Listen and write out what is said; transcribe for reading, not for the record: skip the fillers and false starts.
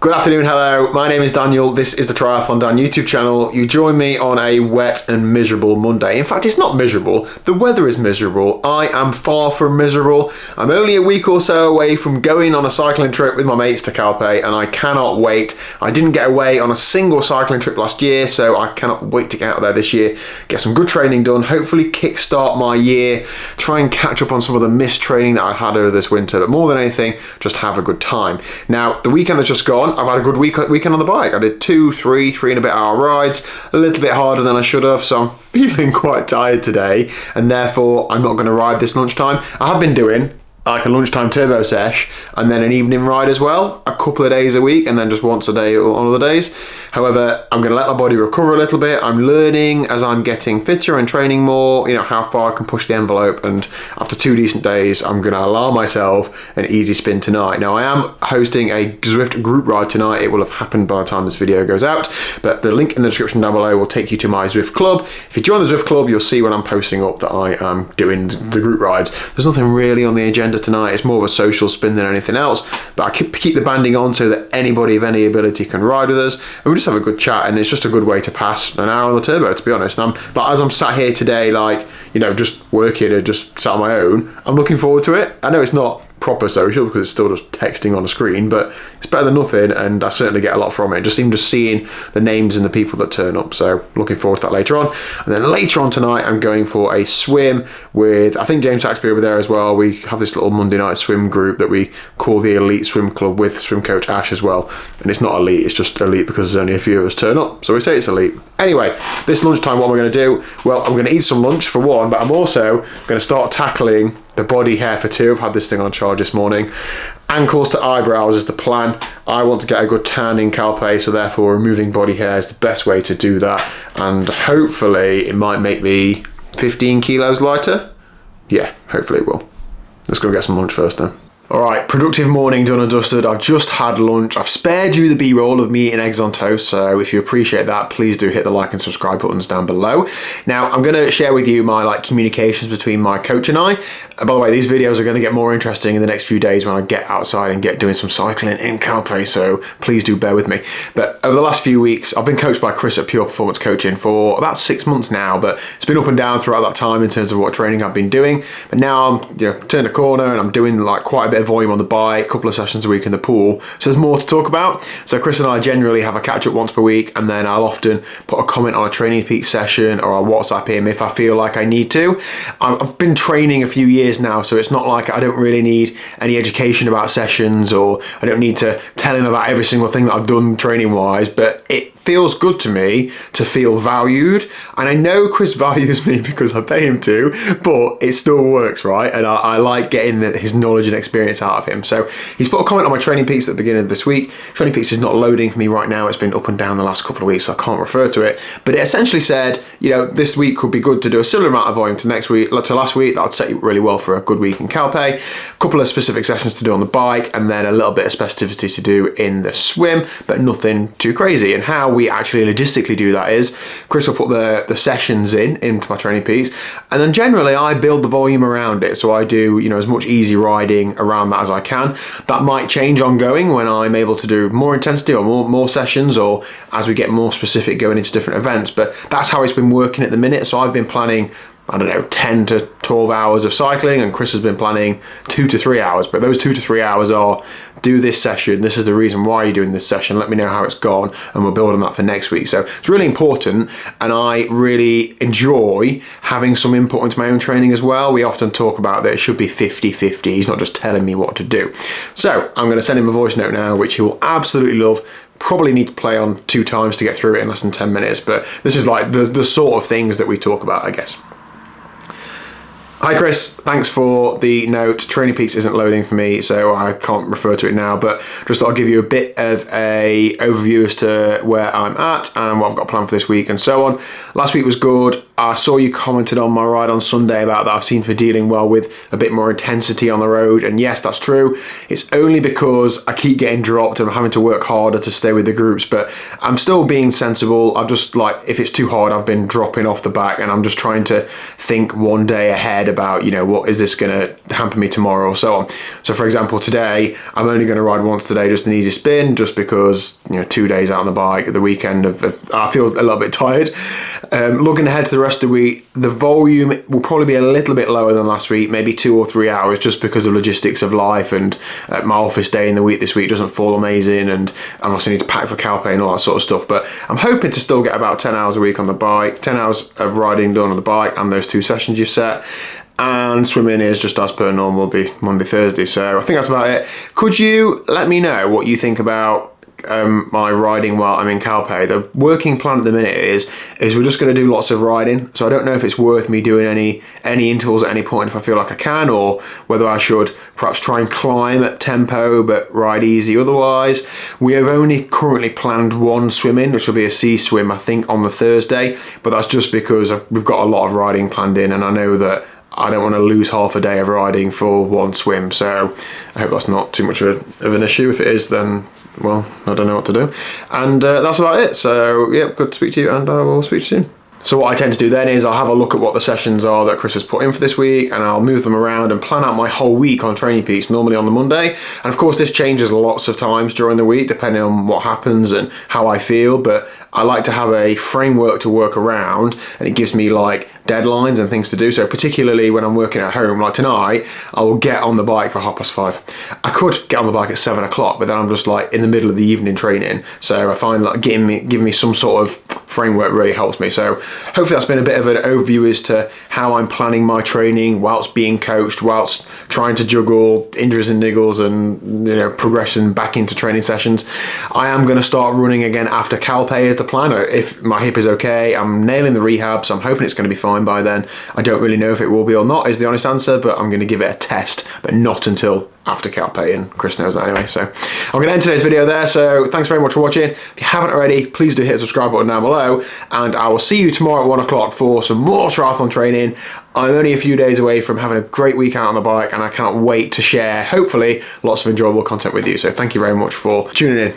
Good afternoon, hello, my name is Daniel, this is the TriathlonDan YouTube channel. You join me on a wet and miserable Monday. In fact, it's not miserable, the weather is miserable. I am far from miserable. I'm only a week or so away from going on a cycling trip with my mates to Calpe and I cannot wait. I didn't get away on a single cycling trip last year, so I cannot wait to get out there this year, get some good training done, hopefully kickstart my year, try and catch up on some of the missed training that I had over this winter, but more than anything, just have a good time. Now, the weekend that's just gone, I've had a good weekend on the bike. I did three and a bit hour rides, a little bit harder than I should have, so I'm feeling quite tired today, and therefore I'm not going to ride this lunchtime. I have been doing like a lunchtime turbo sesh and then an evening ride as well, a couple of days a week, and then just once a day on other days. However, I'm going to let my body recover a little bit. I'm learning as I'm getting fitter and training more, how far I can push the envelope, and after 2 decent days, I'm going to allow myself an easy spin tonight. Now, I am hosting a Zwift group ride tonight. It will have happened by the time this video goes out, but the link in the description down below will take you to my Zwift club. If you join the Zwift club, you'll see when I'm posting up that I am doing the group rides. There's nothing really on the agenda tonight. It's more of a social spin than anything else, but I keep the banding on so that anybody of any ability can ride with us, and we just have a good chat, and it's just a good way to pass an hour on the turbo, to be honest. And as I'm sat here today, just working and just sat on my own, I'm looking forward to it. I know it's not proper social because it's still just texting on a screen, but it's better than nothing, and I certainly get a lot from it, just even just seeing the names and the people that turn up. So looking forward to that later on. And then later on tonight, I'm going for a swim with, I think James Saxby over there as well. We have this little Monday night swim group that we call the Elite Swim Club with swim coach Ash as well, and it's not elite, it's just elite because there's only a few of us turn up, so we say it's elite. Anyway, this lunchtime, what am I going to do? Well, I'm going to eat some lunch for one, but I'm also going to start tackling the body hair for two. I've had this thing on charge this morning. Ankles to eyebrows is the plan. I want to get a good tan in Calpe, so therefore removing body hair is the best way to do that, and hopefully it might make me 15 kilos lighter. Yeah, hopefully it will. Let's go get some lunch first then. Alright, productive morning done and dusted. I've just had lunch. I've spared you the B-roll of me eating eggs on toast, so if you appreciate that, please do hit the like and subscribe buttons down below. Now, I'm going to share with you my communications between my coach and I. And by the way, these videos are going to get more interesting in the next few days when I get outside and get doing some cycling in Calpe, so please do bear with me. But over the last few weeks, I've been coached by Chris at Pure Performance Coaching for about 6 months now, but it's been up and down throughout that time in terms of what training I've been doing. But now I'm turned a corner and I'm doing quite a bit of volume on the bike, a couple of sessions a week in the pool, so there's more to talk about. So Chris and I generally have a catch up once per week, and then I'll often put a comment on a Training Peaks session, or I'll WhatsApp him if I feel like I need to. I've been training a few years now, so it's not like I don't really need any education about sessions, or I don't need to tell him about every single thing that I've done training wise, but it feels good to me to feel valued, and I know Chris values me because I pay him to, but it still works, right? And I like getting his knowledge and experience out of him. So he's put a comment on my Training Peaks at the beginning of this week. Training Peaks is not loading for me right now. It's been up and down the last couple of weeks, so I can't refer to it, but it essentially said, this week could be good to do a similar amount of volume to last week. That would set you really well for a good week in Calpe. A couple of specific sessions to do on the bike, and then a little bit of specificity to do in the swim, but nothing too crazy. And how we actually logistically do that is Chris will put the sessions into my Training Peaks, and then generally I build the volume around it. So I do as much easy riding around that as I can. That might change ongoing when I'm able to do more intensity or more sessions, or as we get more specific going into different events, but that's how it's been working at the minute. So I've been planning 10 to 12 hours of cycling, and Chris has been planning 2 to 3 hours, but those 2 to 3 hours are do this session, this is the reason why you're doing this session, let me know how it's gone, and we'll build on that for next week. So it's really important, and I really enjoy having some input into my own training as well. We often talk about that it should be 50-50, he's not just telling me what to do. So I'm going to send him a voice note now, which he will absolutely love. Probably need to play on 2 times to get through it in less than 10 minutes, but this is the sort of things that we talk about, I guess. Hi Chris, thanks for the note. Training Peaks isn't loading for me, so I can't refer to it now, but just thought I'd give you a bit of a overview as to where I'm at and what I've got planned for this week and so on. Last week was good. I saw you commented on my ride on Sunday about that. I've seemed to be dealing well with a bit more intensity on the road, and yes, that's true. It's only because I keep getting dropped and I'm having to work harder to stay with the groups, but I'm still being sensible. I've just if it's too hard, I've been dropping off the back, and I'm just trying to think one day ahead about, you know, what is this going to hamper me tomorrow or so on. So for example, today I'm only going to ride once today, just an easy spin, just because, you know, 2 days out on the bike at the weekend I feel a little bit tired. Looking ahead to the rest of the week, the volume will probably be a little bit lower than last week, maybe 2 or 3 hours, just because of logistics of life, and my office day in the week this week doesn't fall amazing, and I also need to pack for Calpe and all that sort of stuff. But I'm hoping to still get about 10 hours a week on the bike, 10 hours of riding done on the bike and those 2 sessions you've set. And swimming is just as per normal, will be Monday, Thursday. So I think that's about it. Could you let me know what you think about my riding while I'm in Calpe? The working plan at the minute is we're just going to do lots of riding. So I don't know if it's worth me doing any intervals at any point if I feel like I can, or whether I should perhaps try and climb at tempo but ride easy otherwise. We have only currently planned 1 swim in, which will be a sea swim, I think, on the Thursday, but that's just because we've got a lot of riding planned in, and I know that I don't want to lose half a day of riding for 1 swim. So I hope that's not too much of an issue. If it is, then, well, I don't know what to do. And that's about it. So yeah, good to speak to you, and I will speak to you soon. So what I tend to do then is I'll have a look at what the sessions are that Chris has put in for this week, and I'll move them around and plan out my whole week on Training Peaks, normally on the Monday. And of course this changes lots of times during the week depending on what happens and how I feel, but I like to have a framework to work around, and it gives me like deadlines and things to do. So particularly when I'm working at home, like tonight, I will get on the bike for 5:30. I could get on the bike at 7 o'clock, but then I'm just like in the middle of the evening training. So I find like giving me some sort of framework really helps me. So hopefully that's been a bit of an overview as to how I'm planning my training whilst being coached, whilst trying to juggle injuries and niggles and, you know, progression back into training sessions. I am going to start running again after Calpe is the plan. If my hip is okay, I'm nailing the rehab, so I'm hoping it's going to be fine by then. I don't really know if it will be or not, is the honest answer, but I'm going to give it a test, but not until after Calpe, and Chris knows that anyway. So I'm going to end today's video there. So thanks very much for watching. If you haven't already, please do hit the subscribe button down below, and I will see you tomorrow at 1 o'clock for some more triathlon training. I'm only a few days away from having a great week out on the bike, and I cannot wait to share, hopefully, lots of enjoyable content with you. So thank you very much for tuning in.